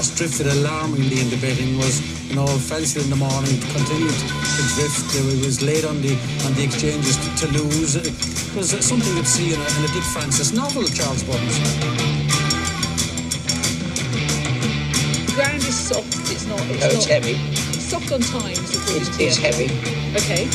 horse drifted alarmingly in the betting was, Fancied in the morning continued to drift. It was late on the exchanges to lose. It was something you'd see in a Dick Francis novel, Charles Buttons. The ground is soft. It's not. It's heavy. It's soft on times. It's heavy. Okay.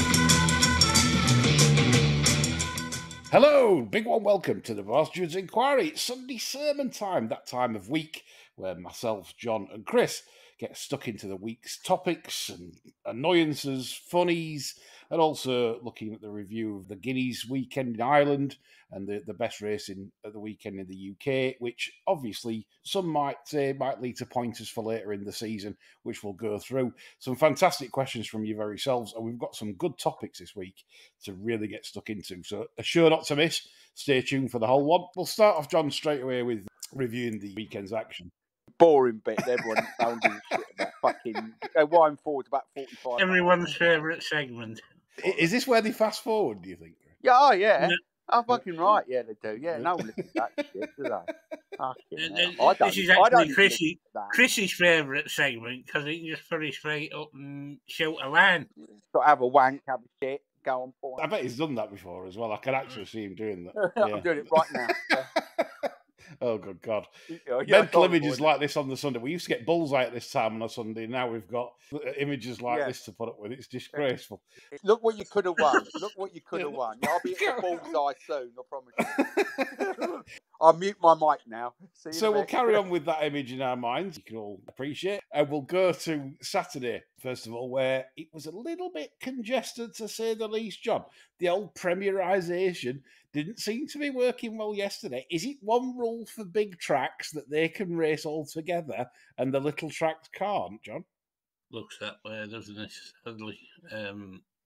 Hello, big one welcome to the Bostard's Inquiry. It's Sunday sermon time, that time of week where myself, John and Chris get stuck into the week's topics and annoyances, funnies, and also looking at the review of the Guineas weekend in Ireland and the best racing at the weekend in the UK, which obviously some might say might lead to pointers for later in the season, which we'll go through. Some fantastic questions from you very selves, and we've got some good topics this week to really get stuck into. So a show not to miss. Stay tuned for the whole one. We'll start off, John, straight away with reviewing the weekend's action. Boring bit. Everyone don't give a shit about fucking. They wind forward about 45. Everyone's favourite segment. Is this where they fast forward, do you think? Yeah, oh yeah. No. Oh, fucking right, yeah, they do. Yeah, no one listens to that shit, do they? Fucking hell. This is actually Chris's favourite segment because he can just put his feet up and shout a line. Got to have a wank, have a shit, go on point. I bet he's done that before as well. I can actually see him doing that. Yeah. I'm doing it right now. Oh, good God. Yeah, Mental images like this on the Sunday. We used to get bullseye at this time on a Sunday. Now we've got images like this to put up with. It's disgraceful. Look what you could have won. Look what you could have won. I'll be at the bullseye soon, I promise you. I'll mute my mic now. So we'll carry on with that image in our minds. You can all appreciate. And we'll go to Saturday, first of all, where it was a little bit congested, to say the least, John. The old premierisation didn't seem to be working well yesterday. Is it one rule for big tracks that they can race all together and the little tracks can't, John? Looks that way, doesn't it? Sadly.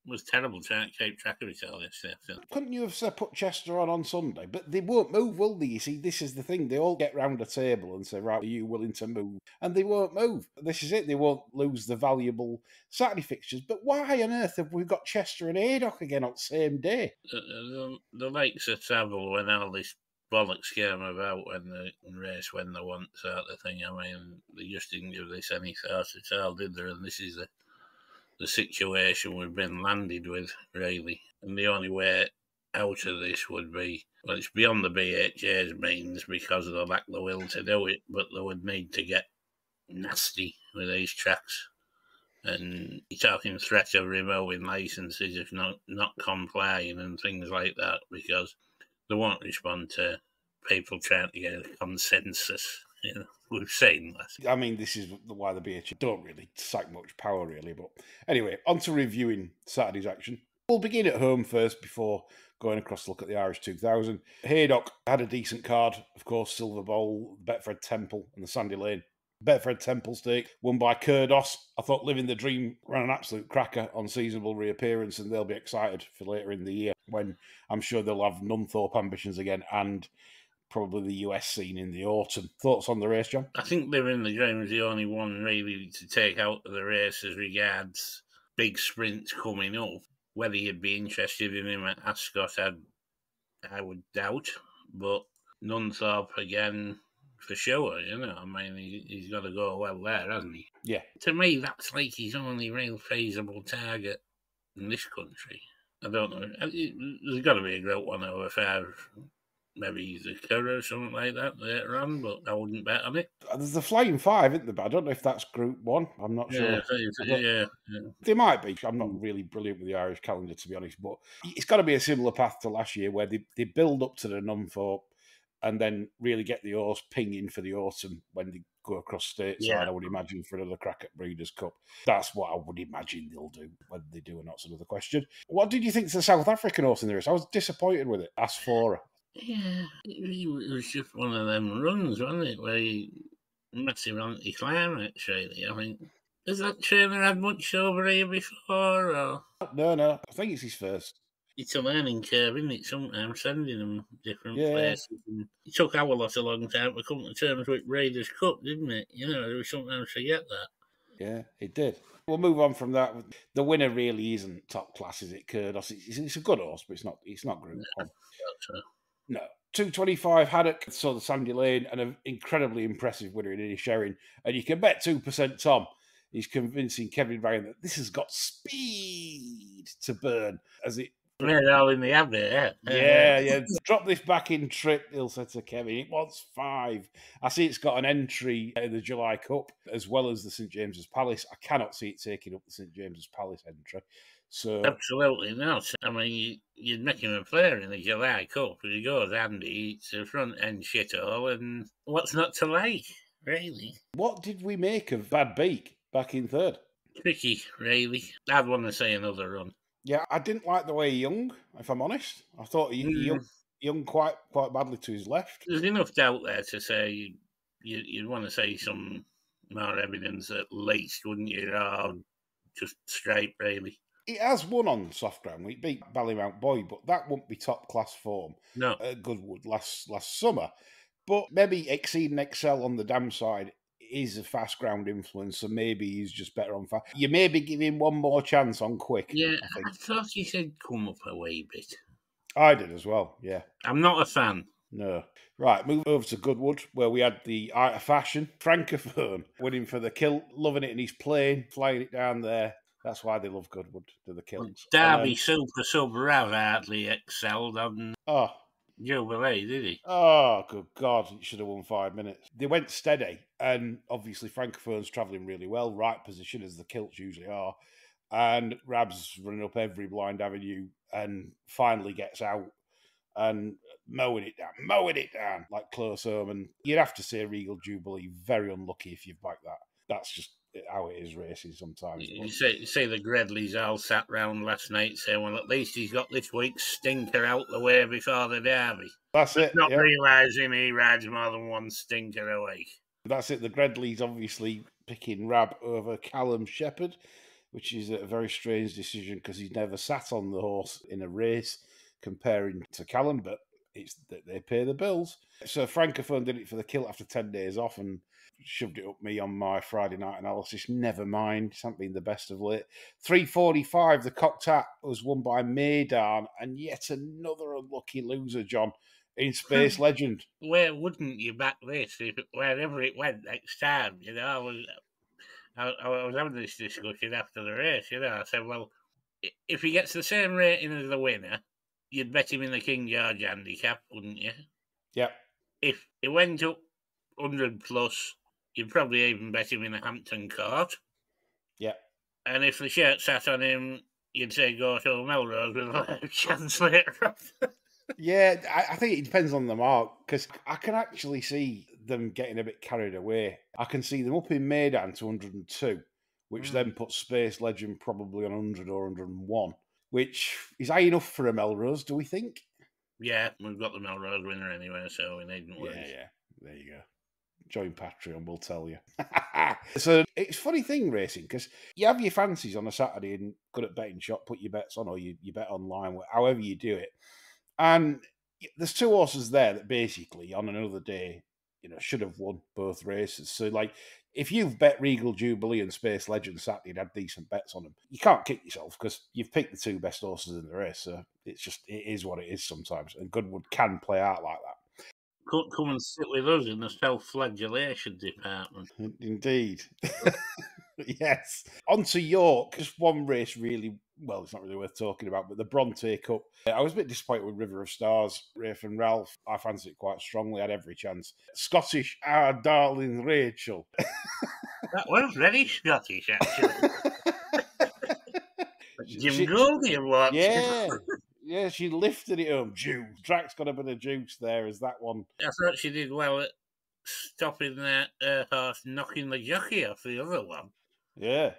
It was terrible trying to keep track of it all yesterday. Couldn't you have put Chester on Sunday? But they won't move, will they? You see, this is the thing. They all get round a table and say, right, are you willing to move? And they won't move. This is it. They won't lose the valuable Saturday fixtures. But why on earth have we got Chester and Haydock again on the same day? The likes of travel when all this Bollocks came about when the race when they want sort of thing. I mean, they just didn't give this any thought at all, did they? And this is the situation we've been landed with, really. And the only way out of this would be, well, it's beyond the BHA's means because of the lack of the will to do it, but they would need to get nasty with these tracks. And you're talking threat of removing licences if not complying and things like that, because they won't respond to people trying to get a consensus. You know, we've seen that. I mean, this is why the BHA don't really sack much power, really. But anyway, on to reviewing Saturday's action. We'll begin at home first before going across to look at the Irish 2000. Haydock had a decent card, of course, Silver Bowl, Betfred Temple and the Sandy Lane. Betfred Temple stake, won by Kurdos. I thought Living the Dream ran an absolute cracker on seasonable reappearance, and they'll be excited for later in the year when I'm sure they'll have Nunthorpe ambitions again and probably the US scene in the autumn. Thoughts on the race, John? I think Living the Dream was the only one really to take out of the race as regards big sprints coming up. Whether you'd be interested in him at Ascot, I would doubt. But Nunthorpe again, for sure, you know. I mean, he's got to go well there, hasn't he? Yeah. To me, that's like his only real feasible target in this country. I don't know. There's got to be a Group 1 over 5. Maybe the Curra or something like that later on, but I wouldn't bet on it. There's the Flying Five, isn't there? But I don't know if that's Group 1. I'm not sure. Yeah. They might be. I'm not really brilliant with the Irish calendar, to be honest, but it's got to be a similar path to last year where they build up to the Nunthorpe and then really get the horse pinging for the autumn when they go across stateside, I would imagine, for another crack at Breeders' Cup. That's what I would imagine they'll do. Whether they do or not's another question. What did you think to the South African horse in the race? I was disappointed with it. Asphora. Yeah, it was just one of them runs, wasn't it, where you massive anti-climax, really. I mean, has that trainer had much over here before, or...? No, I think it's his first. It's a learning curve, isn't it, sometimes, sending them different places. And it took our lot a long time to come to terms with Breeders' Cup, didn't it? You know, we sometimes forget that. Yeah, it did. We'll move on from that. The winner really isn't top class, is it, Kurdos? It's a good horse, but it's not Group 1. So. No. 225 Haddock, so the Sandy Lane, and an incredibly impressive winner in Inisherin. And you can bet 2% Tom. He's convincing Kevin Ryan that this has got speed to burn as it. They're all in the advert, Yeah. Drop this back in trip, he'll say to Kevin. It wants 5. I see it's got an entry in the July Cup as well as the St James's Palace. I cannot see it taking up the St James's Palace entry. So absolutely not. I mean, you'd make him a player in the July Cup. If he goes Andy, it's a front end shithole, and what's not to like, really? What did we make of Bad Beak back in third? Tricky, really. I'd want to say another run. Yeah, I didn't like the way he hung, if I'm honest. I thought he hung quite badly to his left. There's enough doubt there to say you'd want to say some more evidence at least, wouldn't you? Or just straight, really. He has won on soft ground. We beat Ballymount Boy, but that won't be top class form. No. At Goodwood last summer. But maybe Exceed and Excel on the dam side is a fast ground influence, so maybe he's just better on fast. You maybe give him one more chance on quick. Yeah, I thought he said come up a wee bit. I did as well, yeah. I'm not a fan. No. Right, move over to Goodwood, where we had the Art of Fashion. Francophone winning for the kilt, loving it in his plane, flying it down there. That's why they love Goodwood, to the kilts. Derby Super Sub Rav hardly excelled on Jubilee, did he? Oh, good God. He should have won 5 minutes. They went steady, and obviously Francophone's travelling really well, right position as the kilts usually are. And Rab's running up every blind avenue and finally gets out and mowing it down like close home. And you'd have to say Regal Jubilee, very unlucky if you've backed that. That's just how it is racing sometimes. You say the Gredleys all sat round last night saying, well, at least he's got this week's stinker out the way before the Derby. That's it. Not realising he rides more than one stinker a week. That's it. The Gredleys obviously picking Rab over Callum Shepherd, which is a very strange decision because he's never sat on the horse in a race comparing to Callum, but it's that they pay the bills. So Francophone did it for the kilt after 10 days off and shoved it up me on my Friday night analysis. Never mind, it's not been the best of late. 3:45, the Cocked Hat was won by Maidan, and yet another unlucky loser, John, in Space Legend. Where wouldn't you back this if wherever it went next time? You know, I was having this discussion after the race. You know, I said, well, if he gets the same rating as the winner, you'd bet him in the King George handicap, wouldn't you? Yep. If it went up 100 plus, you'd probably even bet him in a Hampton Court. Yep. And if the shirt sat on him, you'd say go to Melrose with a chance later on. Yeah, I think it depends on the mark, because I can actually see them getting a bit carried away. I can see them up in Maidan to 102, which then puts Space Legend probably on 100 or 101, which is high enough for a Melrose, do we think? Yeah, we've got the Melrose winner anyway, so we needn't worry. Yeah, there you go. Join Patreon, we'll tell you. So it's a funny thing racing, because you have your fancies on a Saturday and good at betting shop, put your bets on, or you bet online, however you do it. And there's 2 horses there that basically on another day, should have won both races. So like, if you've bet Regal Jubilee and Space Legend Saturday and had decent bets on them, you can't kick yourself because you've picked the 2 best horses in the race. So it is what it is sometimes. And Goodwood can play out like that. Come and sit with us in the self-flagellation department. Indeed. Yes. On to York. Just one race really, well, it's not really worth talking about, but the Bronte Cup. I was a bit disappointed with River of Stars. Rafe and Ralph, I fancied it quite strongly, had every chance. Scottish, our darling Rachel. That was very Scottish, actually. Jim Goldie watched. Yeah, she lifted it home. Juice. Drax got a bit of juice there as that one. I thought she did well at stopping that horse, knocking the jockey off the other one. Yeah.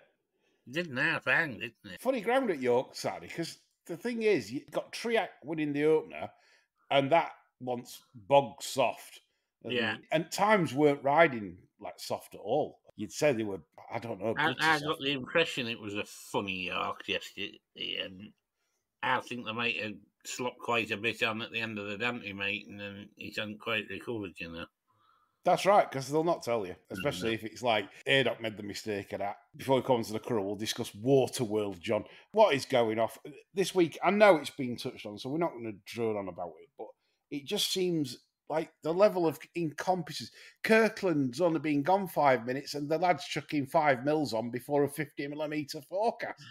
Didn't half hang, didn't it? Funny ground at York, Saturday, because the thing is, you've got Triac winning the opener, and that wants bog soft. And times weren't riding like soft at all. You'd say they were, I don't know. I got the impression it was a funny York yesterday, and I think they might have slopped quite a bit on at the end of the Dante meeting, and he hasn't quite recovered, That's right, because they'll not tell you, especially if it's like Adoc made the mistake of that. Before we come to the crew, we'll discuss Waterworld, John. What is going off this week? I know it's been touched on, so we're not going to drone on about it, but it just seems like the level of incompetence. Kirkland's only been gone 5 minutes and the lad's chucking 5 mils on before a 50mm forecast.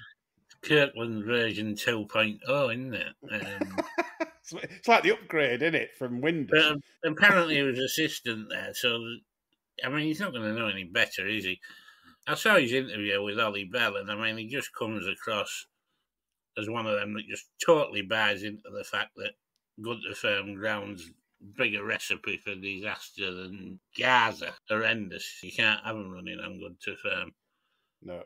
Kirkland version 2.0, isn't it? It's like the upgrade, isn't it, from Windows? But apparently he was assistant there, so I mean he's not going to know any better, is he? I saw his interview with Ollie Bell, and I mean he just comes across as one of them that just totally buys into the fact that good to firm ground's bigger recipe for disaster than Gaza. Horrendous. You can't have them running on good to firm. No.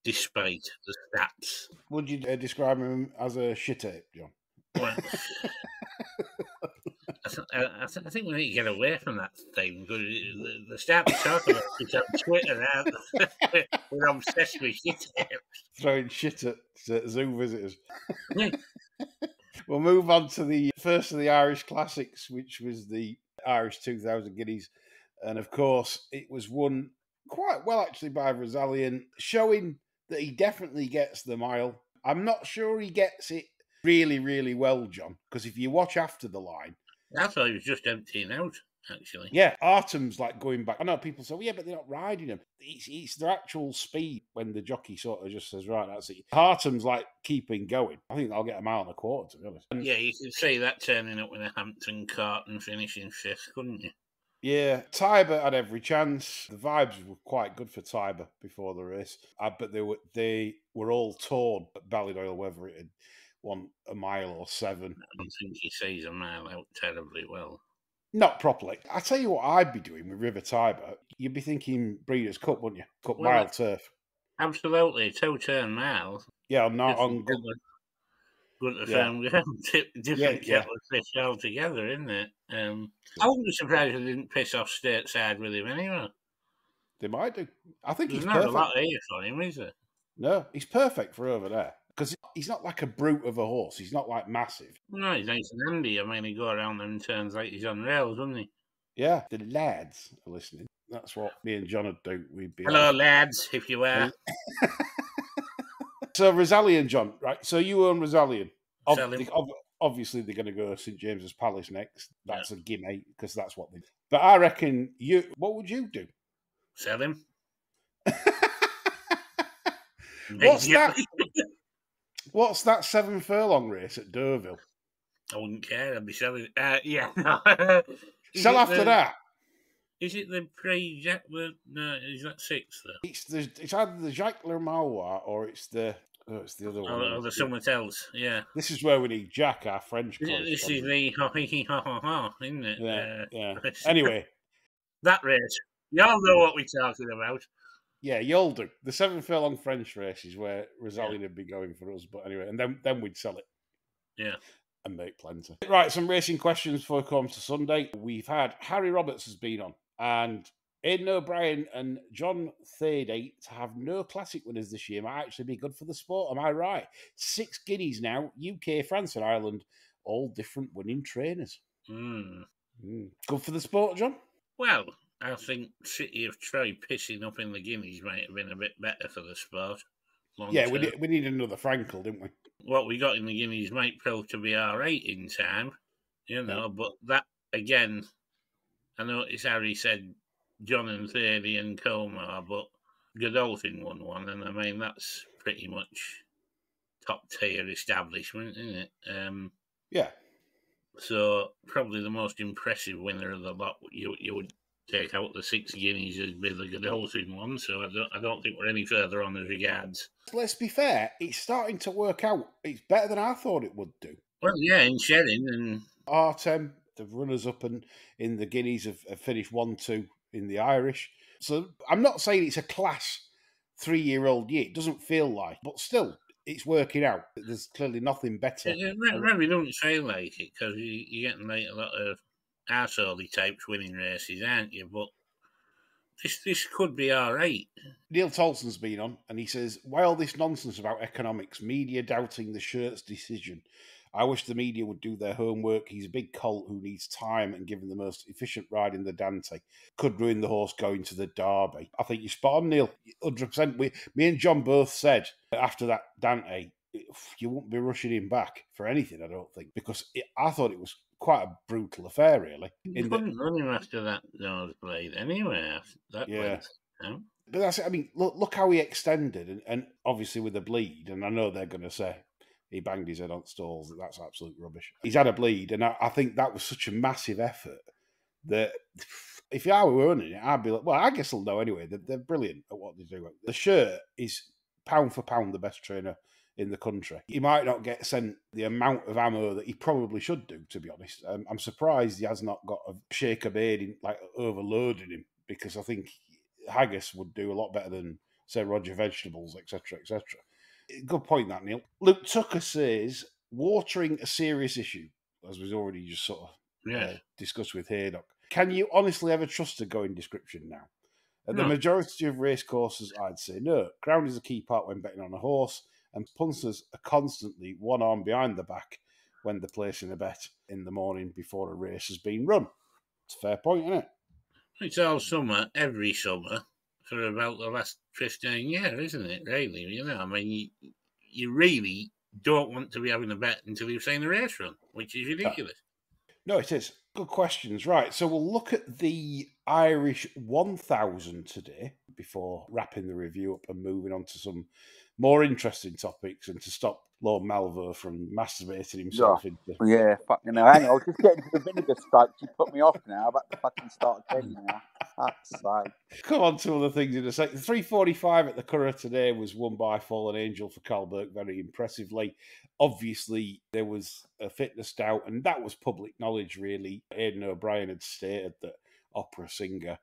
Despite the stats. Would you describe him as a shitter, John? Well, I think we need to get away from that thing. They start to talk about it on Twitter, aren't they? We're obsessed with shit. Throwing shit at zoo visitors. We'll move on to the first of the Irish Classics, which was the Irish 2000 Guineas. And of course, it was won quite well, actually, by Brazilian, showing that he definitely gets the mile. I'm not sure he gets it really, really well, John, because if you watch after the line... I thought he was just emptying out, actually. Yeah, Artem's like going back. I know people say, well, yeah, but they're not riding him. It's their actual speed when the jockey sort of just says, right, that's it. Artem's like keeping going. I think they'll get a mile and a quarter, to be honest. Yeah, you could see that turning up with a Hampton cart and finishing fifth, couldn't you? Yeah, Tiber had every chance. The vibes were quite good for Tiber before the race, but they were all torn at Ballydoyle whether it had won a mile or 7. I don't think he sees a mile out terribly well. Not properly. I tell you what I'd be doing with River Tiber. You'd be thinking Breeders' Cup, wouldn't you? Cup mile turf. Absolutely, 2-turn miles. Yeah, on good. Good to firm ground. Different kettle of fish altogether, isn't it? I wouldn't be surprised if they didn't piss off stateside with him anyway. They might do. I think There's he's not perfect. a lot here for him, is there? No, he's perfect for over there. Because he's not like a brute of a horse. He's not like massive. No, he's nice and handy. I mean, he go around them turns like he's on rails, doesn't he? Yeah, the lads are listening. That's what me and John would do. We'd be hello, lads, if you were. So Rosallian, John, right? So you own Rosallian. Obviously, they're going to go St James's Palace next. That's a gimme because that's what they. But I reckon you. What would you do? Sell him. What's that? What's that 7 furlong race at Deauville? I wouldn't care. I'd be selling. Yeah. Sell after that. Is it the pre-Jack? No, is that 6 though? It's either the Jacques Le Manoir or it's the other one. Or the someone else. Yeah. This is where we need Jack, our French. This is the isn't it? Yeah. Anyway, that race. Y'all know what we're talking about. Yeah, you'll do. The 7 furlong French race is where Rosallian would be going for us. But anyway, and then we'd sell it. Yeah. And make plenty. Right, some racing questions before we come to Sunday. We've had Harry Roberts has been on, and Aidan O'Brien and John Thady to have no classic winners this year might actually be good for the sport. Am I right? 6 guineas now, UK, France and Ireland, all different winning trainers. Good for the sport, John? Well, I think City of Troy pissing up in the Guineas might have been a bit better for the sport. Yeah, we need another Frankel, didn't we? What we got in the Guineas might prove to be all right in time, but that, again, I noticed Harry said John and Thady and Colmar, but Godolphin won one, and I mean, that's pretty much top-tier establishment, isn't it? Yeah. So, probably the most impressive winner of the lot, you would take out the 6 guineas as be the Godolphin one, so I don't think we're any further on as regards. Let's be fair, it's starting to work out. It's better than I thought it would do. Well, yeah, in shedding and Artem, the runners-up in the Guineas have finished 1-2 in the Irish. So I'm not saying it's a class 3-year-old year. It doesn't feel like, but still, it's working out. There's clearly nothing better. Maybe don't feel like it because you're getting like a lot of arseholey types winning races, aren't you? But this could be all right. Neil Tolson's been on, and he says, why all this nonsense about economics, media doubting the shirt's decision? I wish the media would do their homework. He's a big colt who needs time, and given the most efficient ride in the Dante, could ruin the horse going to the Derby. I think you're spot on, Neil. 100%. Me and John both said after that Dante, you won't be rushing him back for anything, I don't think, because I thought it was quite a brutal affair, really. You couldn't run him after that nosebleed anyway. That Yeah. went. But that's it. I mean, look how he extended, and obviously with a bleed, and I know they're going to say he banged his head on stalls. That's absolute rubbish. He's had a bleed, and I think that was such a massive effort that if I were running it, I'd be like, well, I guess I'll know anyway. They're brilliant at what they do. The shirt is pound for pound the best trainer in the country. He might not get sent the amount of ammo that he probably should do, to be honest. I'm surprised he has not got a Shaker Baird like overloading him, because I think Haggis would do a lot better than, say, Roger Vegetables, etc., etc. Good point, that, Neil. Luke Tucker says, watering a serious issue, as was already just sort of discussed with Haydock. Can you honestly ever trust a going description now? At the majority of race courses, I'd say no. Ground is a key part when betting on a horse, and punters are constantly one arm behind the back when they're placing a bet in the morning before a race has been run. It's a fair point, isn't it? It's all summer, every summer, for about the last 15 years, isn't it, really? You know, I mean, you really don't want to be having a bet until you've seen the race run, which is ridiculous. No, it is. Good questions. Right, so we'll look at the Irish 1000 today before wrapping the review up and moving on to some more interesting topics, and to stop Lord Malvo from masturbating himself into... Yeah, fucking hell. Hang on, I was just getting to the vinegar strokes. You put me off now. I'm about to fucking start again now. Fuck's sake. Come on to other things in a second. 3:45 at the Curragh today was won by Fallen Angel for Carl Burke very impressively. Obviously, there was a fitness doubt, and that was public knowledge, really. Aidan O'Brien had stated that Opera Singer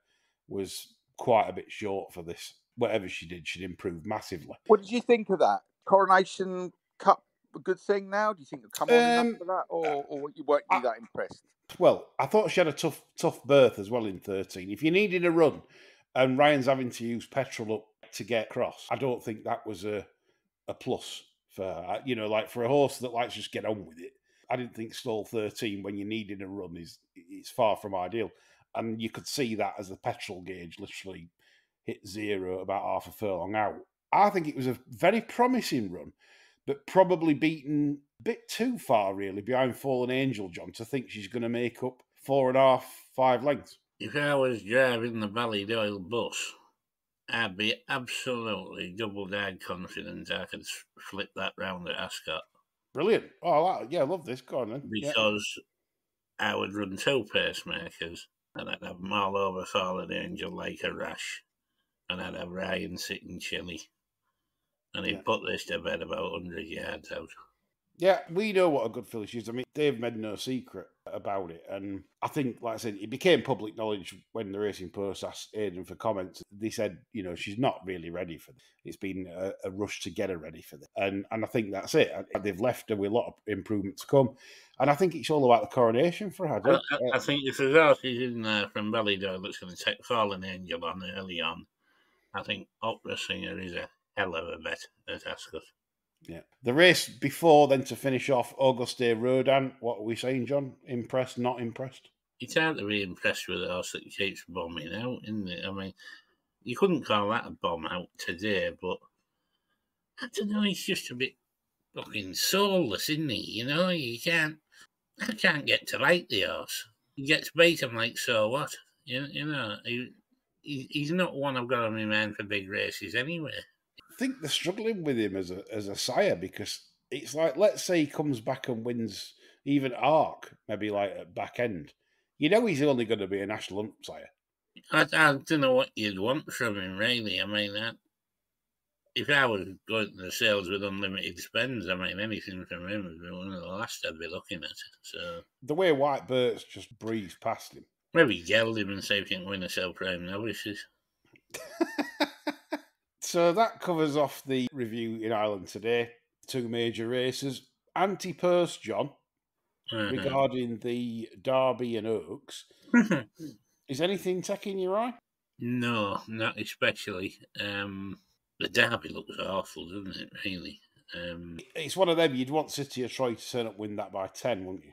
was quite a bit short for this. Whatever she did, she'd improved massively. What did you think of that? Coronation Cup a good thing now? Do you think it'll come on enough for that, or you weren't that impressed? Well, I thought she had a tough berth as well in 13. If you needed a run and Ryan's having to use petrol up to get across, I don't think that was a plus for her. You know, like for a horse that likes to just get on with it. I didn't think stall 13 when you're needing a run is far from ideal. And you could see that as the petrol gauge literally hit zero about half a furlong out. I think it was a very promising run, but probably beaten a bit too far, really, behind Fallen Angel, John, to think she's going to make up 4.5, 5 lengths. If I was driving the Ballydoyle bus, I'd be absolutely double-dyed confident I could flip that round at Ascot. Brilliant. Oh, yeah, I love this. Go on, then. Because I would run 2 pacemakers, and I'd have them all over Fallen Angel like a rash, and I'd have Ryan sitting chilly. And he'd put this to bed about 100 yards out. Yeah, we know what a good filly she is. I mean, they've made no secret about it. And I think, like I said, it became public knowledge when the Racing Post asked Aidan for comments. They said, you know, she's not really ready for this. It's been a rush to get her ready for this. And I think that's it. They've left her with a lot of improvement to come. And I think it's all about the coronation for her. I think if there's horses in there from Ballydoyle that's going to take Fallen Angel on early on, I think Opera Singer is a hell of a bet at Ascot. Yeah. The race before then to finish off, Auguste Rodin. What are we saying, John? Impressed, not impressed? It's hard to be impressed with a horse that keeps bombing out, isn't it? I mean, you couldn't call that a bomb out today, but I don't know, he's just a bit fucking soulless, isn't he? You know, I can't get to like the horse. He gets beaten like, so what? You know, he's not one I've got on my mind for big races anyway. I think they're struggling with him as a sire, because it's like, let's say he comes back and wins even Arc, maybe like at back end. You know he's only going to be a national hump sire. I don't know what you'd want from him, really. I mean, if I was going to the sales with unlimited spends, I mean, anything from him would be one of the last I'd be looking at. So the way White Birch just breezed past him. Maybe geld him and see if he can win a Cell Prime novices. So that covers off the review in Ireland today. 2 major races. Anti-purse, John, regarding the Derby and Oaks. Is anything taking your eye? No, not especially. The Derby looks awful, doesn't it, really? It's one of them, you'd want City of Troy to turn up win that by 10, wouldn't you?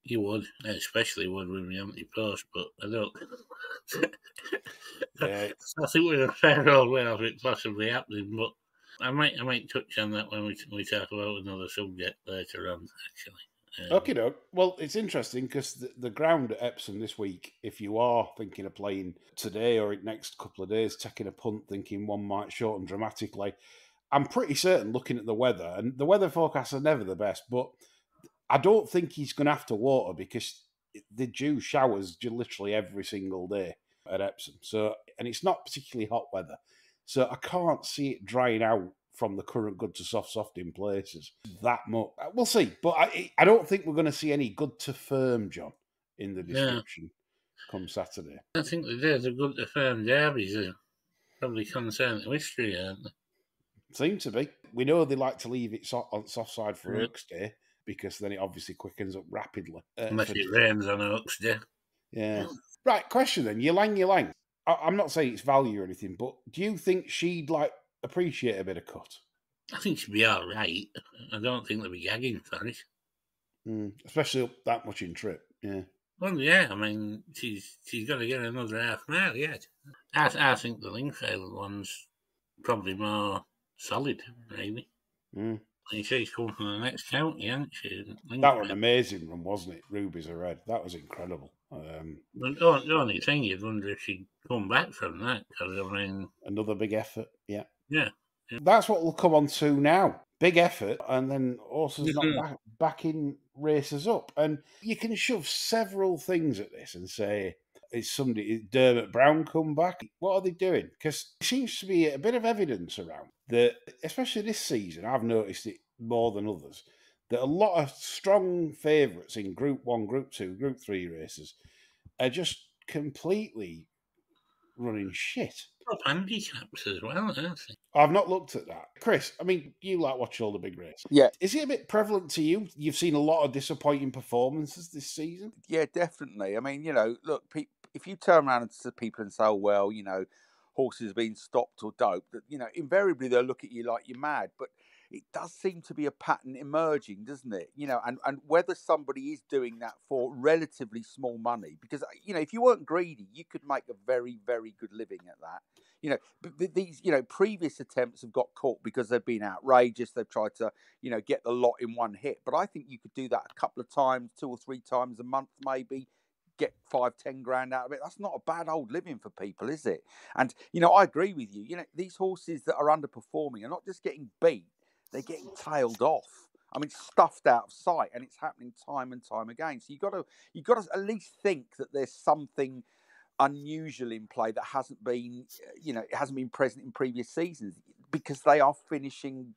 You would, especially would with the anti-post, but I don't. I think we're a fair old way of it possibly happening, but I might touch on that when we talk about another subject later on, actually. Okay, no. Well, it's interesting because the ground at Epsom this week, if you are thinking of playing today or in the next couple of days, taking a punt, thinking one might shorten dramatically, I'm pretty certain looking at the weather, and the weather forecasts are never the best, but I don't think he's going to have to water because they do showers literally every single day at Epsom. So, and it's not particularly hot weather. So I can't see it drying out from the current good to soft in places that much. We'll see. But I don't think we're going to see any good to firm, John, in the description come Saturday. I think the days of good to firm derbies are probably concerned to history, aren't they? Seem to be. We know they like to leave it on soft side for Oaks Day because then it obviously quickens up rapidly. Unless it rains on Oaks Day. Yeah. Right, question then. Ylang. I'm not saying it's value or anything, but do you think she'd appreciate a bit of cut? I think she'd be all right. I don't think they'll be gagging for it. Especially up that much in trip, yeah. Well, yeah, I mean, she's got to get another half mile yet. I think the Lingfield one's probably more solid, really. She's come from the next county, hasn't she? That was an amazing run, wasn't it? Rubies are red. That was incredible. The only thing you'd wonder if she'd come back from that, because, I mean... Another big effort, yeah. Yeah. That's what we'll come on to now. Big effort, and then horses not backing races up. And you can shove several things at this and say, is Dermot Brown come back? What are they doing? Because there seems to be a bit of evidence around that, especially this season, I've noticed it more than others, that a lot of strong favourites in Group 1, Group 2, Group 3 races are just completely running shit. Top handicaps as well, aren't they? I've not looked at that. Chris, I mean, you watch all the big races. Yeah. Is it a bit prevalent to you? You've seen a lot of disappointing performances this season? Yeah, definitely. I mean, look, if you turn around to people and say, oh, well, horses have been stopped or doped, that, invariably they'll look at you like you're mad. But it does seem to be a pattern emerging, doesn't it? And whether somebody is doing that for relatively small money, because, if you weren't greedy, you could make a very, very good living at that. But these, previous attempts have got caught because they've been outrageous. They've tried to, get the lot in one hit. But I think you could do that a couple of times, 2 or 3 times a month, maybe, get 5-10 grand out of it. That's not a bad old living for people, is it? And, I agree with you. These horses that are underperforming are not just getting beat, they're getting tailed off. I mean, stuffed out of sight, and it's happening time and time again. So you got to at least think that there's something unusual in play that hasn't been, it hasn't been present in previous seasons, because they are finishing,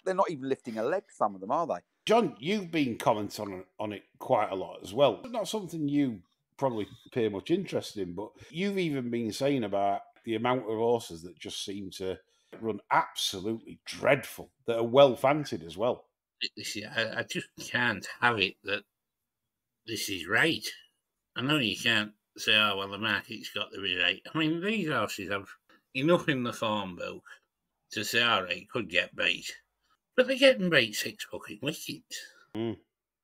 they're not even lifting a leg, some of them, are they? John, you've been commenting on it quite a lot as well. It's not something you probably pay much interest in, but you've even been saying about the amount of horses that just seem to run absolutely dreadful, that are well fancied as well. I just can't have it that this is right. I know you can't say, oh, well, the market's got to be right. I mean, these horses have enough in the form book to say, all right, could get beat. But they're getting beat 6 fucking wickets. And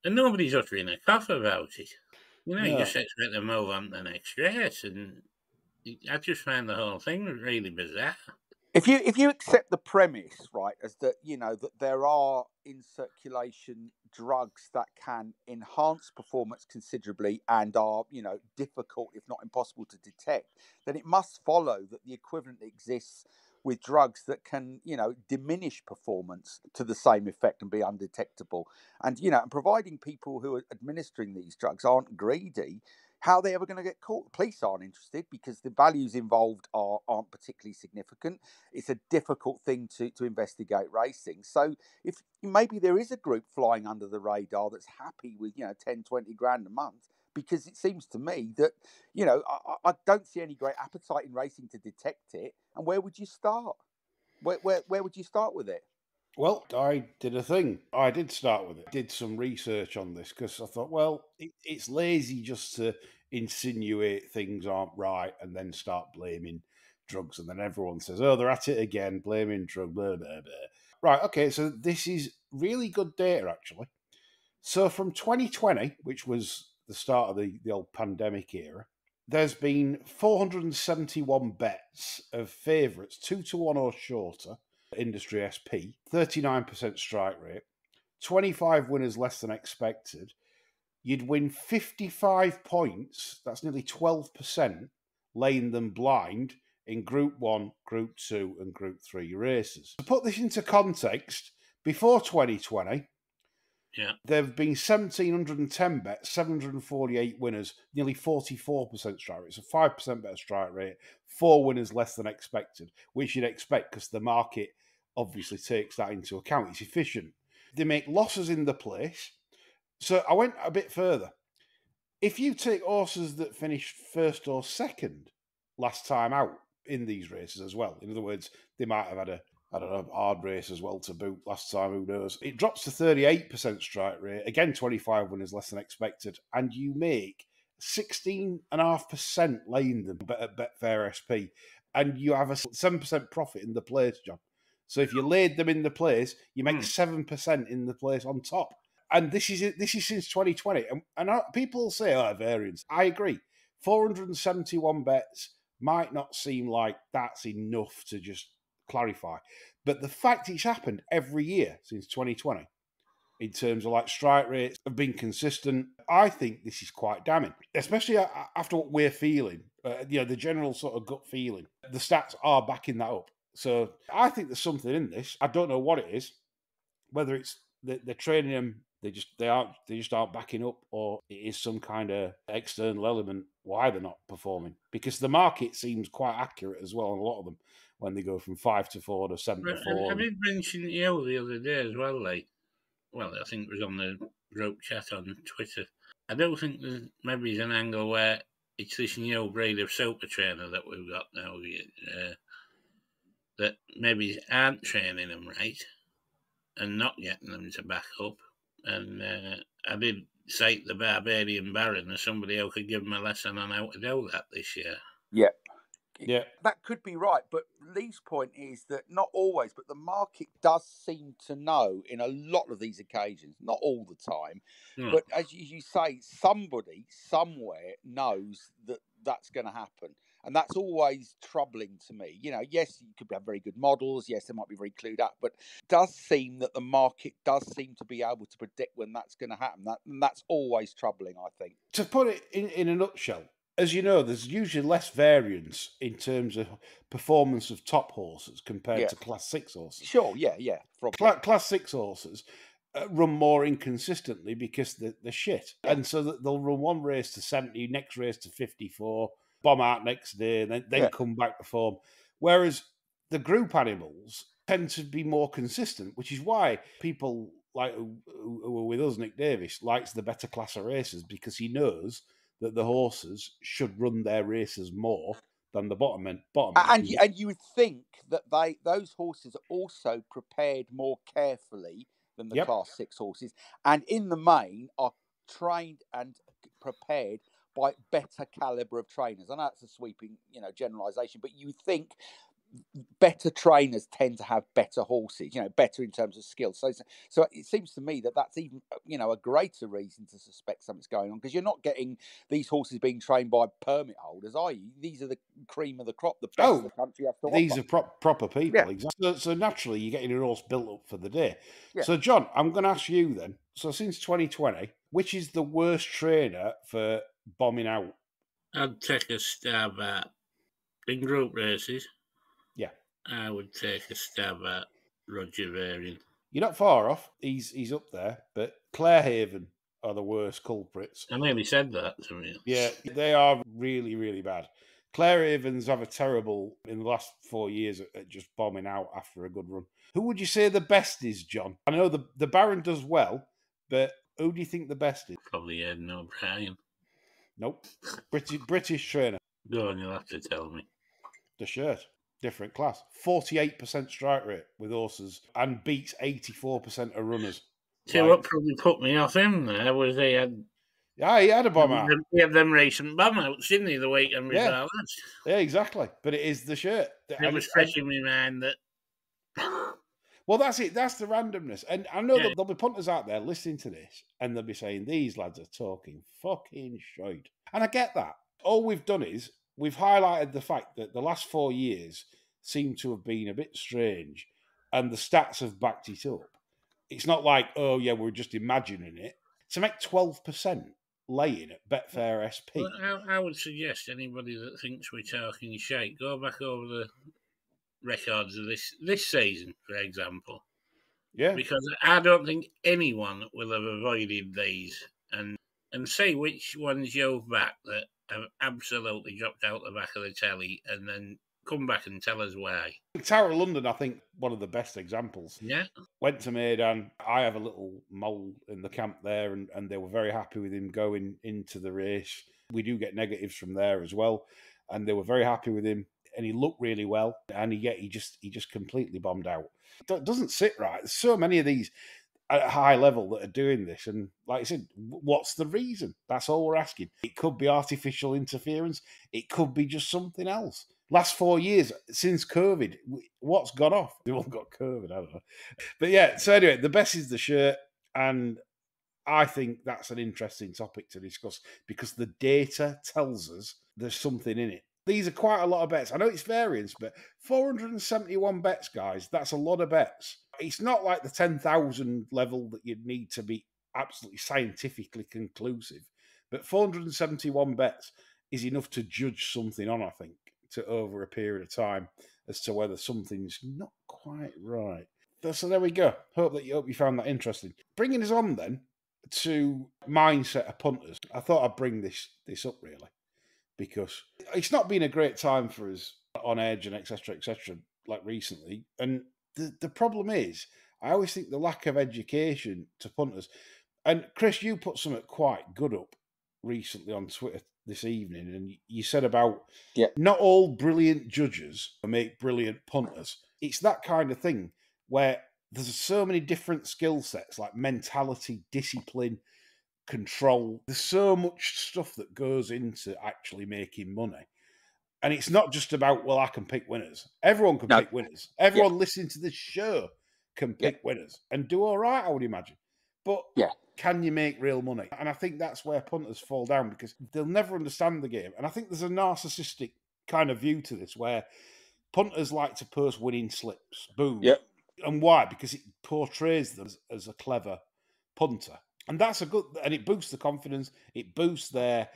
nobody's uttering a cough about it. You just expect to move on to the next race. And I just find the whole thing really bizarre. If you accept the premise, right, as that, that there are in circulation drugs that can enhance performance considerably and are, difficult, if not impossible to detect, then it must follow that the equivalent exists with drugs that can, diminish performance to the same effect and be undetectable. And, and providing people who are administering these drugs aren't greedy, how are they ever going to get caught? The police aren't interested because the values involved aren't particularly significant. It's a difficult thing to investigate racing. So if maybe there is a group flying under the radar that's happy with, 10, 20 grand a month, because it seems to me that, I don't see any great appetite in racing to detect it. And where would you start? Where would you start with it? Well, I did a thing. I did start with it. Did some research on this because I thought, well, it's lazy just to insinuate things aren't right and then start blaming drugs. And then everyone says, oh, they're at it again, blaming drug, blah, blah, blah. Right, okay, so this is really good data, actually. So from 2020, which was the start of the old pandemic era, there's been 471 bets of favourites, 2-1 or shorter, industry SP, 39% strike rate, 25 winners less than expected, you'd win 55 points. That's nearly 12%, laying them blind in Group 1, Group 2 and Group 3 races. To put this into context, before 2020, there have been 1,710 bets, 748 winners, nearly 44% strike rate. So 5% better strike rate, 4 winners less than expected, which you'd expect because the market obviously takes that into account. It's efficient. They make losses in the place. So I went a bit further. If you take horses that finished first or second last time out in these races as well, in other words, they might have had a hard race as well to boot last time, who knows? It drops to 38% strike rate, again 25 winners less than expected, and you make 16.5% laying them at Betfair SP, and you have a 7% profit in the place, John. So if you laid them in the place, you make 7% in the place on top. And this is since 2020. And people say, variance. I agree. 471 bets might not seem like that's enough to just clarify. But the fact it's happened every year since 2020, in terms of like strike rates, have been consistent, I think this is quite damning, especially after what we're feeling, the general sort of gut feeling. The stats are backing that up. So I think there's something in this. I don't know what it is, whether it's they're training them, they just aren't backing up, or it is some kind of external element why they're not performing. Because the market seems quite accurate as well on a lot of them when they go from 5 to 4 to 7 to 4. I did mention the other day as well, I think it was on the group chat on Twitter. I don't think there's an angle where it's this new breed of super trainer that we've got now, that maybe aren't training them right and not getting them to back up. And I did cite the Barbarian Baron as somebody who could give them a lesson on how to do that this year. Yeah, that could be right. But Lee's point is that not always, but the market does seem to know in a lot of these occasions, not all the time, but as you say, somebody somewhere knows that that's going to happen. And that's always troubling to me. Yes, you could have very good models. Yes, they might be very clued up. But it does seem that the market does seem to be able to predict when that's going to happen. And that's always troubling, I think. To put it in a nutshell, as you know, there's usually less variance in terms of performance of top horses compared to Class 6 horses. Sure, yeah. Class 6 horses run more inconsistently because they're shit. Yeah. And so that they'll run one race to 70, next race to 54, bomb out next day, and then come back to form. Whereas the group animals tend to be more consistent, which is why people like who are with us, Nick Davis, likes the better class of races, because he knows that the horses should run their races more than the bottom end. And you would think that those horses are also prepared more carefully than the Class 6 horses, and in the main are trained and prepared by better caliber of trainers. I know it's a sweeping, generalisation, but you think better trainers tend to have better horses, better in terms of skill. So it seems to me that that's even, a greater reason to suspect something's going on, because you're not getting these horses being trained by permit holders, are you? These are the cream of the crop, the best of the country have to offer. These are proper people, exactly. So naturally, you're getting your horse built up for the day. Yeah. So, John, I'm going to ask you then. So since 2020, which is the worst trainer for bombing out? I'd take a stab at in group races. Yeah, I would take a stab at Roger Varian. You're not far off. He's up there, but Clarehaven are the worst culprits. I nearly said that to me. Yeah, they are really, really bad. Clarehavens have a terrible in the last 4 years at just bombing out after a good run. Who would you say the best is, John? I know the Baron does well, but who do you think the best is? Probably Ed O'Brien. Nope. British trainer. Go on, you'll have to tell me. The shirt. Different class. 48% strike rate with horses and beats 84% of runners. See, what probably put me off him there was he had... Yeah, he had a bomb out. He had them recent bomb outs, didn't he, the weekend before? Yeah, exactly. But it is the shirt. It was fresh in my mind that... Well, that's it. That's the randomness. And I know that there'll be punters out there listening to this, and they'll be saying, these lads are talking fucking shite. And I get that. All we've done is we've highlighted the fact that the last 4 years seem to have been a bit strange, and the stats have backed it up. It's not like, oh, yeah, we're just imagining it. to make 12% laying at Betfair SP. Well, I would suggest anybody that thinks we're talking shite, go back over the records of this season, for example. Yeah. Because I don't think anyone will have avoided these and see which ones you've back that have absolutely dropped out the back of the telly and then come back and tell us why. Tower of London, I think, one of the best examples. Yeah. Went to Maidan. I have a little mole in the camp there, and they were very happy with him going into the race. We do get negatives from there as well, and they were very happy with him. And he looked really well, and he just completely bombed out. It doesn't sit right. There's so many of these at a high level that are doing this, and like I said, what's the reason? That's all we're asking. It could be artificial interference. It could be just something else. Last 4 years since COVID, what's gone off? They've all got COVID, I don't know. But yeah, so anyway, the best is the shirt, and I think that's an interesting topic to discuss because the data tells us there's something in it. These are quite a lot of bets. I know it's variance, but 471 bets, guys, that's a lot of bets. It's not like the 10,000 level that you'd need to be absolutely scientifically conclusive, but 471 bets is enough to judge something on, I think, to over a period of time as to whether something's not quite right. So there we go. Hope you found that interesting. Bringing us on then to mindset of punters. I thought I'd bring this up really because it's not been a great time for us on edge and etc. like recently. And the problem is, I always think the lack of education to punters. And Chris, you put something quite good up recently on Twitter this evening, and you said about not all brilliant judges make brilliant punters. It's that kind of thing where there's so many different skill sets like mentality, discipline, control. There's so much stuff that goes into actually making money. And it's not just about, well, I can pick winners. Everyone can pick winners. Everyone listening to this show can pick winners and do all right, I would imagine. But can you make real money? And I think that's where punters fall down because they'll never understand the game. And I think there's a narcissistic kind of view to this where punters like to post winning slips. Boom. Yep. And why? Because it portrays them as a clever punter. And that's and it boosts the confidence. It boosts their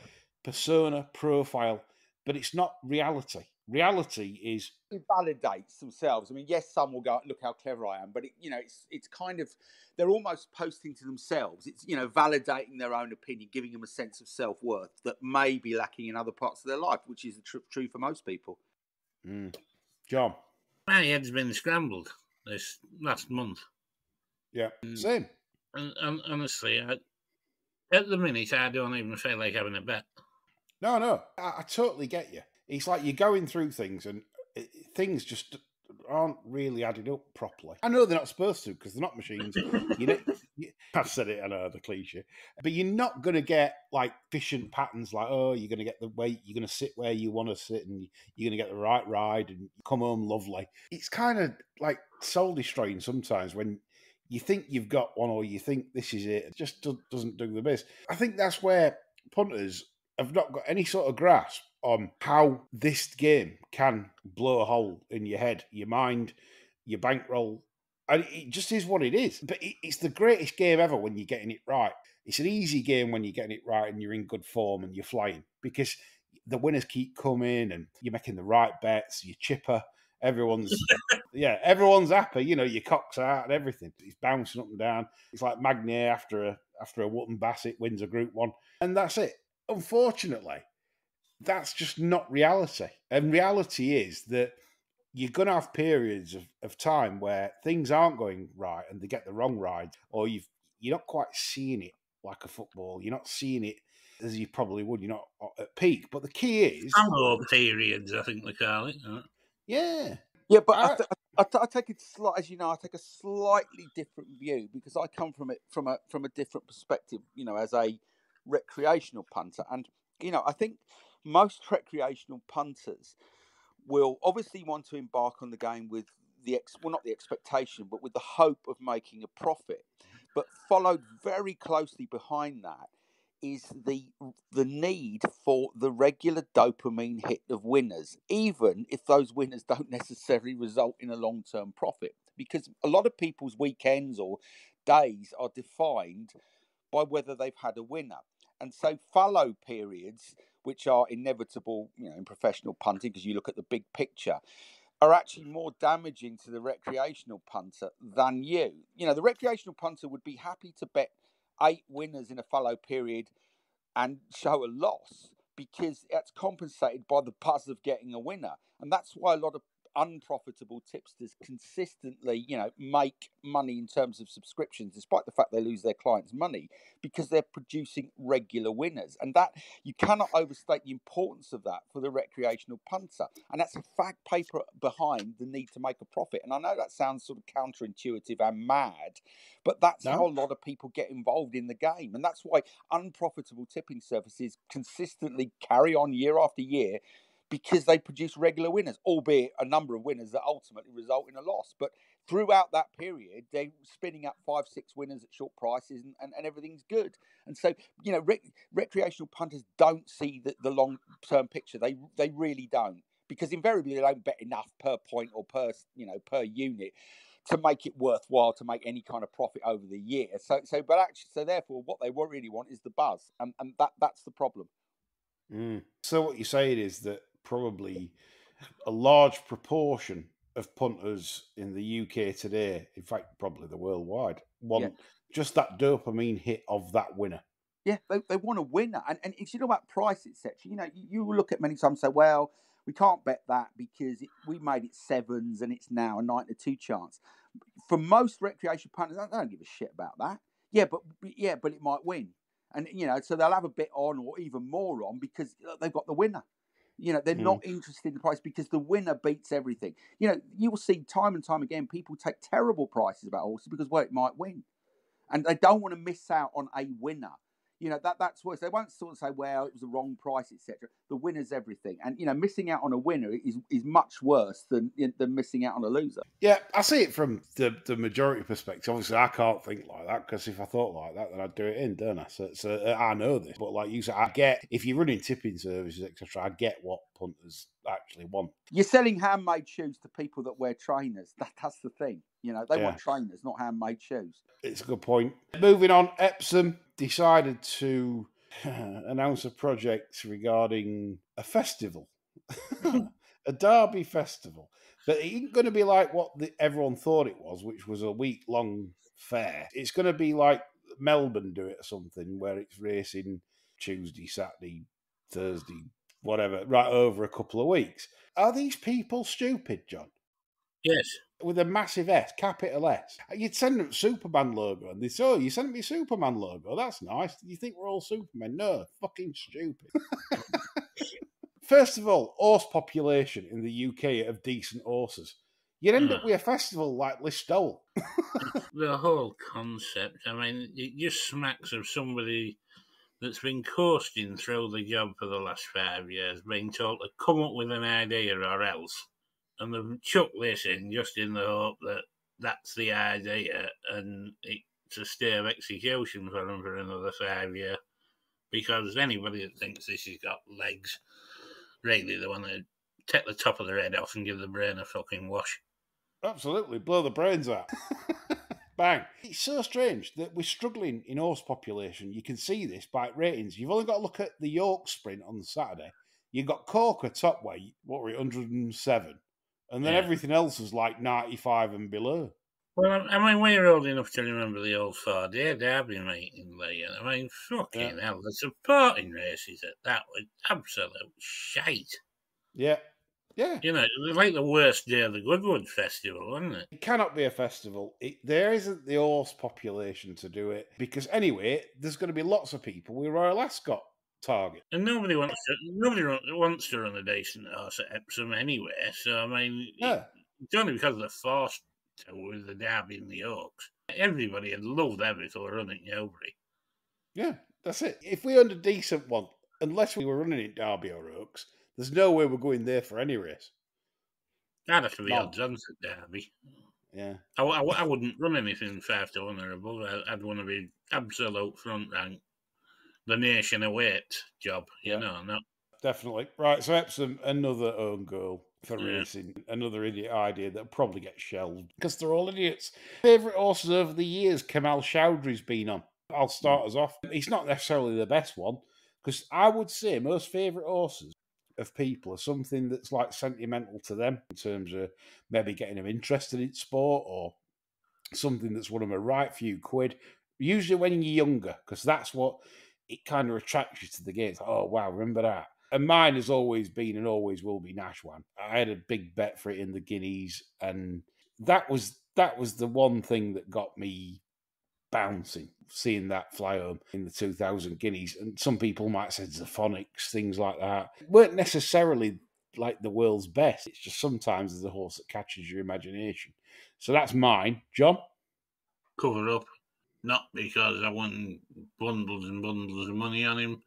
persona, profile, but it's not reality. Reality is... It validates themselves. I mean, yes, some will go, look how clever I am, but it's kind of, they're almost posting to themselves. It's, validating their own opinion, giving them a sense of self-worth that may be lacking in other parts of their life, which is true for most people. John? My head's been scrambled this last month. Yeah, same. And honestly, at the minute, I don't even feel like having a bet. No, I totally get you. It's like you're going through things and things just aren't really added up properly. I know they're not supposed to because they're not machines. I've said it, I know, the cliche. But you're not going to get like efficient patterns like, oh, you're going to get the weight, you're going to sit where you want to sit and you're going to get the right ride and come home lovely. It's kind of like soul destroying sometimes when you think you've got one or you think this is it. It just doesn't do the best. I think that's where punters have not got any sort of grasp on how this game can blow a hole in your head, your mind, your bankroll. And it just is what it is. But it's the greatest game ever when you're getting it right. It's an easy game when you're getting it right and you're in good form and you're flying because the winners keep coming and you're making the right bets, you're chipper, everyone's happy, your cock's out and everything. It's bouncing up and down. It's like Magnier after a Wootton Bassett wins a Group 1. And that's it. Unfortunately, that's just not reality. And reality is that you're going to have periods of time where things aren't going right and they get the wrong ride, or you're not quite seeing it like a football. You're not seeing it as you probably would. You're not at peak. But the key is... Fallow periods, I think they call it. Yeah. Yeah, but I take it, as you know, I take a slightly different view because I come from it from a different perspective, as a recreational punter. And, I think most recreational punters will obviously want to embark on the game with not the expectation, but with the hope of making a profit. But followed very closely behind that is the need for the regular dopamine hit of winners, even if those winners don't necessarily result in a long-term profit. Because a lot of people's weekends or days are defined by whether they've had a winner. And so fallow periods, which are inevitable, in professional punting, because you look at the big picture, are actually more damaging to the recreational punter than you. The recreational punter would be happy to bet 8 winners in a fallow period and show a loss because that's compensated by the buzz of getting a winner. And that's why a lot of unprofitable tipsters consistently, make money in terms of subscriptions, despite the fact they lose their clients' money, because they're producing regular winners. And that, you cannot overstate the importance of that for the recreational punter. And that's a fact paper behind the need to make a profit. And I know that sounds sort of counterintuitive and mad, but that's how a lot of people get involved in the game. And that's why unprofitable tipping services consistently carry on year after year, because they produce regular winners, albeit a number of winners that ultimately result in a loss. But throughout that period, they're spinning up 5-6 winners at short prices, and everything's good. And so, recreational punters don't see the long-term picture. They really don't, because invariably they don't bet enough per point or per unit to make it worthwhile to make any kind of profit over the year. So therefore, what they really want is the buzz, and that's the problem. So what you're saying is that probably a large proportion of punters in the UK today, in fact, probably the worldwide, want just that dopamine hit of that winner. Yeah, they want a winner. And it's, about price, etc. You look at many times and say, well, we can't bet that because we made it 7s and it's now a 9 to 2 chance. For most recreational punters, they don't give a shit about that. Yeah, but it might win. And, so they'll have a bit on or even more on because they've got the winner. They're not interested in the price because the winner beats everything. You will see time and time again, people take terrible prices about horses because, it might win. And they don't want to miss out on a winner. That's what they won't sort of say, well, it was the wrong price, etc. The winner's everything. And, missing out on a winner is much worse than missing out on a loser. Yeah, I see it from the majority perspective. Obviously, I can't think like that because if I thought like that, then I'd do it in, don't I? So I know this. But like you said, I get, if you're running tipping services, etc., I get what punters actually want. You're selling handmade shoes to people that wear trainers. That's the thing. They want trainers, not handmade shoes. It's a good point. Moving on, Epsom decided to announce a project regarding a festival, a Derby festival. But it ain't going to be like what everyone thought it was, which was a week-long fair. It's going to be like Melbourne do it or something, where it's racing Tuesday, Saturday, Thursday, whatever, right over a couple of weeks. Are these people stupid, John? Yes. With a massive S, capital S. You'd send them a Superman logo, and they say, oh, you sent me a Superman logo. That's nice. You think we're all Supermen? No, fucking stupid. First of all, horse population in the UK of decent horses. You'd end up with a festival like Listowel. The whole concept, it just smacks of somebody that's been coasting through the job for the last 5 years, being told to come up with an idea or else. And they've chucked this in just in the hope that that's the idea and it's a stay of execution for them for another 5 years. Because anybody that thinks this has got legs, really, they want to take the top of their head off and give the brain a fucking wash. Absolutely, blow the brains out. Bang. It's so strange that we're struggling in horse population. You can see this by ratings. You've only got to look at the York Sprint on the Saturday. You've got Corker top weight, 107. And then everything else is like 95 and below. Well, we're old enough to remember the old 4-day Derby meeting there. Fucking hell, the supporting races at that was absolute shite. Yeah. Yeah. It was like the worst day of the Goodwood Festival, wasn't it? It cannot be a festival. There isn't the horse population to do it. Because anyway, there's going to be lots of people with Royal Ascot target. And nobody wants to run a decent horse at Epsom anyway. So, it's only because they're forced to with the Derby and the Oaks. Everybody had loved Everton running Newbury. Yeah, that's it. If we owned a decent one, unless we were running it Derby or Oaks, there's no way we're going there for any race. I'd have to be odds on at Derby. Yeah. I wouldn't run anything 5 to 1 or above. I'd want to be absolute front rank. The nation awaits job, no. Definitely. Right, so Epsom, another own goal for racing. Another idiot idea that'll probably get shelved because they're all idiots. Favourite horses over the years, Kamal Chowdhury's been on. I'll start us off. He's not necessarily the best one, because I would say most favourite horses of people are something that's like sentimental to them in terms of maybe getting them interested in sport, or something that's won them a right few quid. Usually when you're younger, because that's what it kind of attracts you to the game. It's like, oh wow, remember that? And mine has always been and always will be Nashwan. I had a big bet for it in the Guineas, and that was the one thing that got me bouncing, seeing that fly home in the 2000 Guineas. And some people might say Zaphonics, things like that, weren't necessarily like the world's best. It's just sometimes there's a horse that catches your imagination. So that's mine. John? Cover Up. Not because I won bundles and bundles of money on him,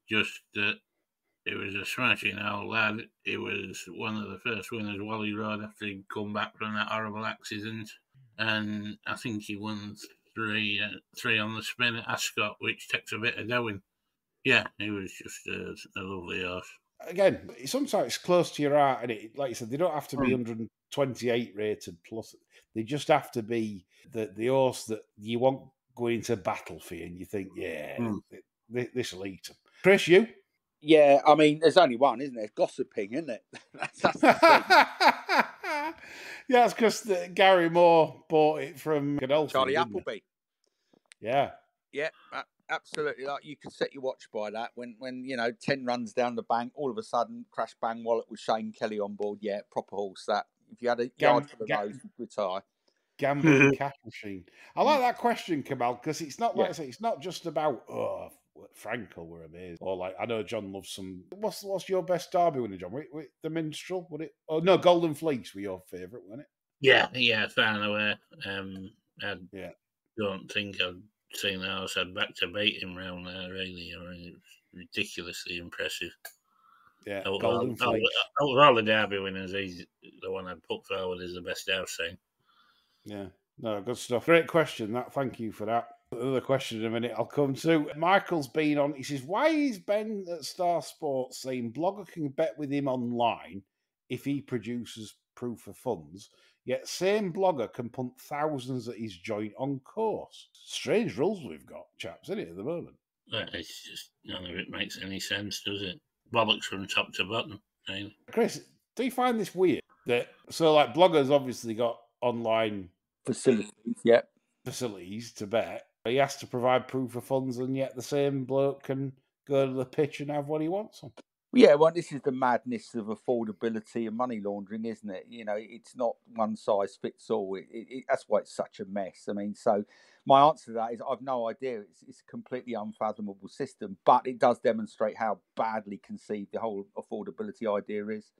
just that it was a smashing old lad. He was one of the first winners Wally rode after he'd come back from that horrible accident. And I think he won three on the spin at Ascot, which takes a bit of doing. Yeah, he was just a lovely horse. Again, sometimes it's close to your heart, and it, like you said, they don't have to be 128 rated plus. They just have to be the horse that you want going into battle for you, and you think, this will eat them. Chris, you? Yeah, I mean, there's only one, isn't there? Gossiping, isn't it? That's the thing. Yeah, it's because Gary Moore bought it from Godolphin, Charlie Appleby. Yeah. Yeah, absolutely. Like, you could set your watch by that. When 10 runs down the bank, all of a sudden, crash bang wallet with Shane Kelly on board. Yeah, proper horse. That if you had a yard for the nose, you'd retire. Gambling cash machine. I like that question, Kamal, because it's not like I say, it's not just about Frankel were amazing, or like I know John loves some. What's your best Derby winner, John? The Minstrel? Would it? Oh no, Golden Fleece were your favourite, wasn't it? Yeah, far and away. I don't think I've seen a horse had back to bait him round there. Really, I mean, it was ridiculously impressive. Yeah, Golden Fleece. All the Derby winners, he's the one I'd put forward as the best I've seen. Yeah, no, good stuff. Great question. Thank you for that. Another question in a minute I'll come to. Michael's been on. He says, why is Ben at Star Sports saying Blogger can bet with him online if he produces proof of funds, yet same Blogger can punt thousands at his joint on course? Strange rules we've got, chaps, isn't it, at the moment? It's just none of it makes any sense, does it? Bollocks from top to bottom, really. Chris, do you find this weird? Like Blogger's obviously got online facilities to bet. He has to provide proof of funds, and yet the same bloke can go to the pitch and have what he wants on. Yeah, well, this is the madness of affordability and money laundering, isn't it? It's not one size fits all. That's why it's such a mess. I mean, so my answer to that is I've no idea. It's a completely unfathomable system, but it does demonstrate how badly conceived the whole affordability idea is.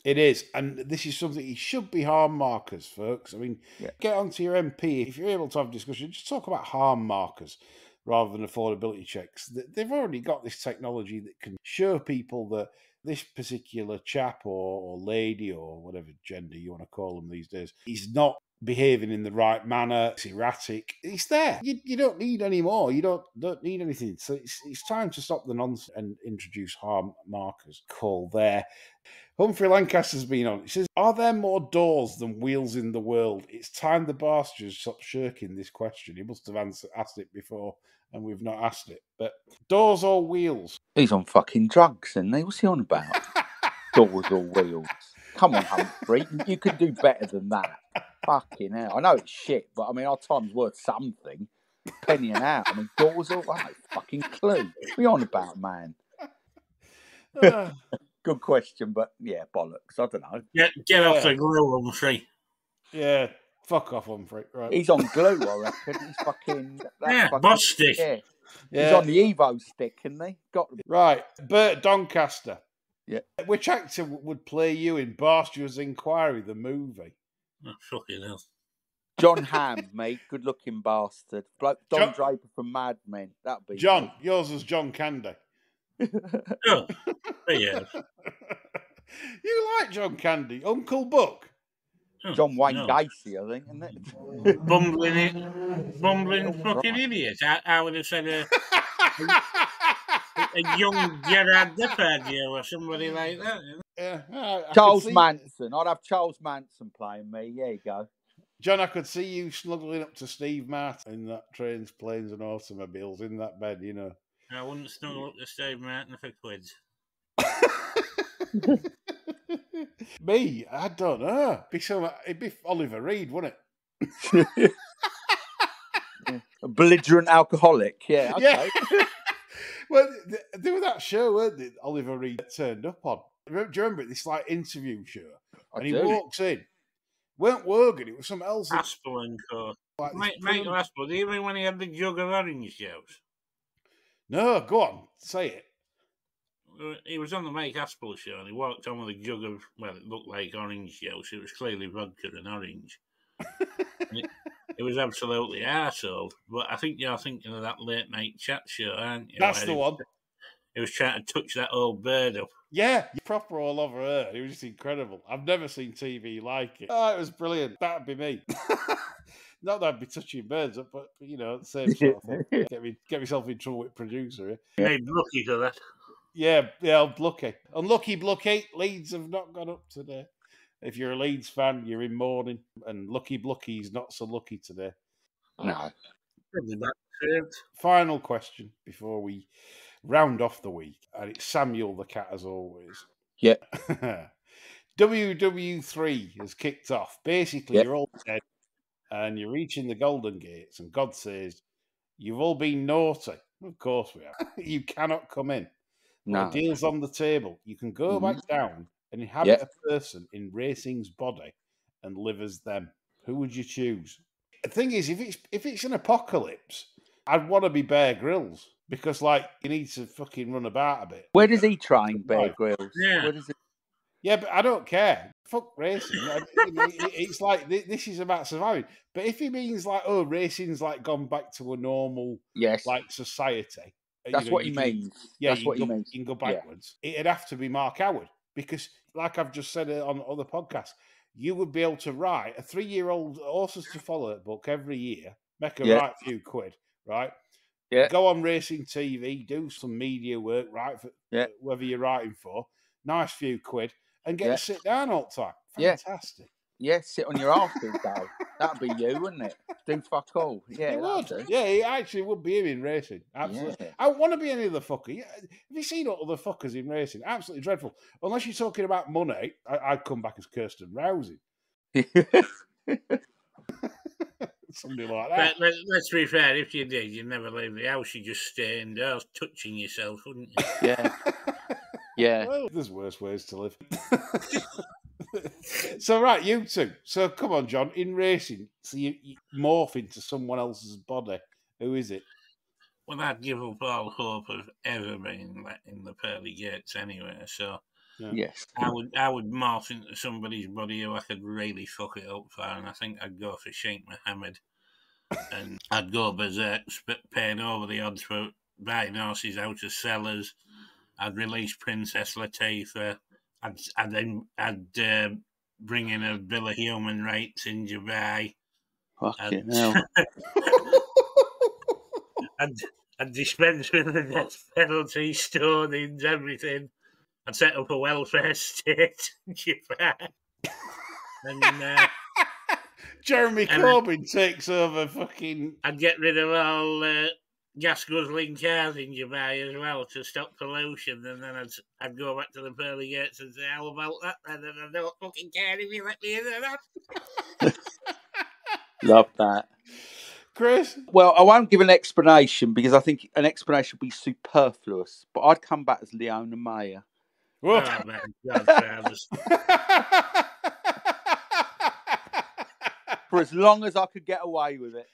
It is, and this is something, it should be harm markers, folks. I mean, get onto your MP. If you're able to have a discussion, just talk about harm markers rather than affordability checks. They've already got this technology that can show people that this particular chap or lady or whatever gender you want to call them these days is not behaving in the right manner, it's erratic. It's there. You don't need any more. You don't need anything. So it's time to stop the nonsense and introduce harm markers. Call there. Humphrey Lancaster's been on. He says, are there more doors than wheels in the world? It's time the bastards stop shirking this question. He must have asked it before, and we've not asked it. But doors or wheels? He's on fucking drugs, isn't he? What's he on about? Doors or wheels? Come on, Humphrey. You could do better than that. Fucking hell. I know it's shit, but I mean, our time's worth something. Penny an hour. I mean, doors or... I have no fucking clue. What are you on about, man? Good question, but yeah, bollocks. I don't know. Get off the glue, Humphrey. Yeah, fuck off, Humphrey. Right. He's on glue, I reckon. He's fucking... bus stick. Yeah. He's on the Evo stick, isn't he? Right, Bert Doncaster. Yeah. Which actor would play you in Barstew's Inquiry, the movie? Oh, fucking hell. John Hamm, mate. Good-looking bastard. Don Draper from Mad Men. That'd be... John. Yours was John Candy. Oh, yeah. You like John Candy, Uncle Buck? John Wayne Gacy, I think, isn't it? Bumbling fucking idiot. I would have said a young Gerard Depardieu or somebody like that. Yeah, Charles Manson. I'd have Charles Manson playing me. There you go. John, I could see you snuggling up to Steve Martin in that Trains, Planes and Automobiles in that bed, you know. I wouldn't snuggle up to Steve Martin for quids. Me, I don't know. It'd be Oliver Reed, wouldn't it? A belligerent alcoholic. Yeah, okay. Yeah. Well, they were that show, weren't they? Oliver Reed turned up on. Do you remember it? This like interview show, and he walks in. Weren't Wogan? It was something else. Aspel and Co. Like Michael Aspel. Do you mean when he had the jug of orange juice? No, go on, say it. He was on the Mike Aspel show and he walked on with a jug of, well, it looked like orange juice. It was clearly vodka and orange. It was absolutely arsehole. But I think you're thinking of that late night chat show, aren't you? That's the one. He was trying to touch that old bird up. Yeah, proper all over her. It was just incredible. I've never seen TV like it. Oh, it was brilliant. That'd be me. Not that I'd be touching birds up, but you know, same sort of thing. Get myself in trouble with producer. Hey, lucky for that. Yeah, unlucky. Unlucky, Blucky. Leeds have not gone up today. If you're a Leeds fan, you're in mourning. And Lucky Blucky's not so lucky today. No. Final question before we round off the week. And it's Samuel the Cat as always. Yeah. WW3 has kicked off. Basically, you're all dead and you're reaching the Golden Gates and God says, you've all been naughty. Of course we have. You cannot come in. No. The deal's on the table. You can go back down and inhabit a person in Racing's body and live as them. Who would you choose? The thing is, if it's an apocalypse, I'd want to be Bear Grylls because, like, you need to fucking run about a bit. Where does he train, Bear Grylls? Yeah. Where does it... Yeah, but I don't care. Fuck racing. It's like this is about surviving. But if he means like, oh, racing's like gone back to a normal, like society. That's what he means. Yeah, that's what he means. You can go backwards. Yeah. It'd have to be Mark Howard because, like I've just said on other podcasts, you would be able to write a 3-year-old horses to follow book every year, make a right few quid, right? Yeah. Go on racing TV, do some media work, right? For whoever you're writing for, nice few quid, and get to sit down all the time. Fantastic. Yeah, sit on your arse all day. That'd be you, wouldn't it? Do fuck all. Yeah, it would. Yeah, it actually would be him in racing. Absolutely. Yeah. I don't want to be any other fucker. Have you seen all other fuckers in racing? Absolutely dreadful. Unless you're talking about money, I'd come back as Kirsten Rousey. Something like that. Let's be fair. If you did, you'd never leave the house. You'd just stay indoors, touching yourself, wouldn't you? Yeah. Yeah. Well, there's worse ways to live. So, right, you two. So, come on, John. In racing, so you morph into someone else's body. Who is it? Well, I'd give up all hope of ever being let in the pearly gates anyway. So, yes, I would morph into somebody's body who I could really fuck it up for, and I think I'd go for Sheikh Mohammed, and I'd go berserk, paying over the odds for buying horses out of sellers. I'd release Princess Latifah. I'd bring in a bill of human rights in Dubai. Fucking hell. I'd dispense with the death penalty, stonings, everything. I'd set up a welfare state in Dubai. And Jeremy Corbyn takes over fucking... I'd get rid of all gas-guzzling cars in Dubai as well to stop pollution, and then I'd go back to the pearly gates and say, how about that then? And I don't fucking care if you let me in or not. Love that. Chris? Well, I won't give an explanation because I think an explanation would be superfluous, but I'd come back as Leona Mayer. Oh, man, God, for as long as I could get away with it.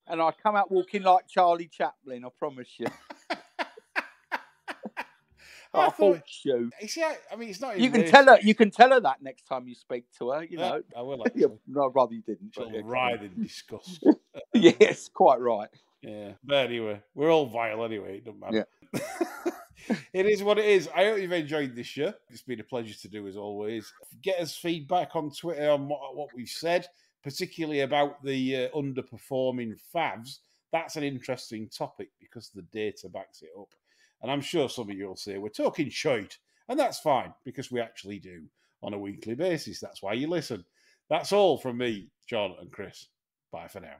And I'd come out walking like Charlie Chaplin, I promise you. I force you. I mean, it's not. You can tell her. You can tell her that next time you speak to her. You know. I will. Actually. No, I'd rather you didn't. She'll writhe in disgust. Yes, quite right. Yeah, but anyway, we're all vile anyway. It doesn't matter. Yeah. It is what it is. I hope you've enjoyed this show. It's been a pleasure to do as always. Get us feedback on Twitter on what we've said, particularly about the underperforming favs. That's an interesting topic because the data backs it up. And I'm sure some of you will say, we're talking shite. And that's fine, because we actually do on a weekly basis. That's why you listen. That's all from me, John and Chris. Bye for now.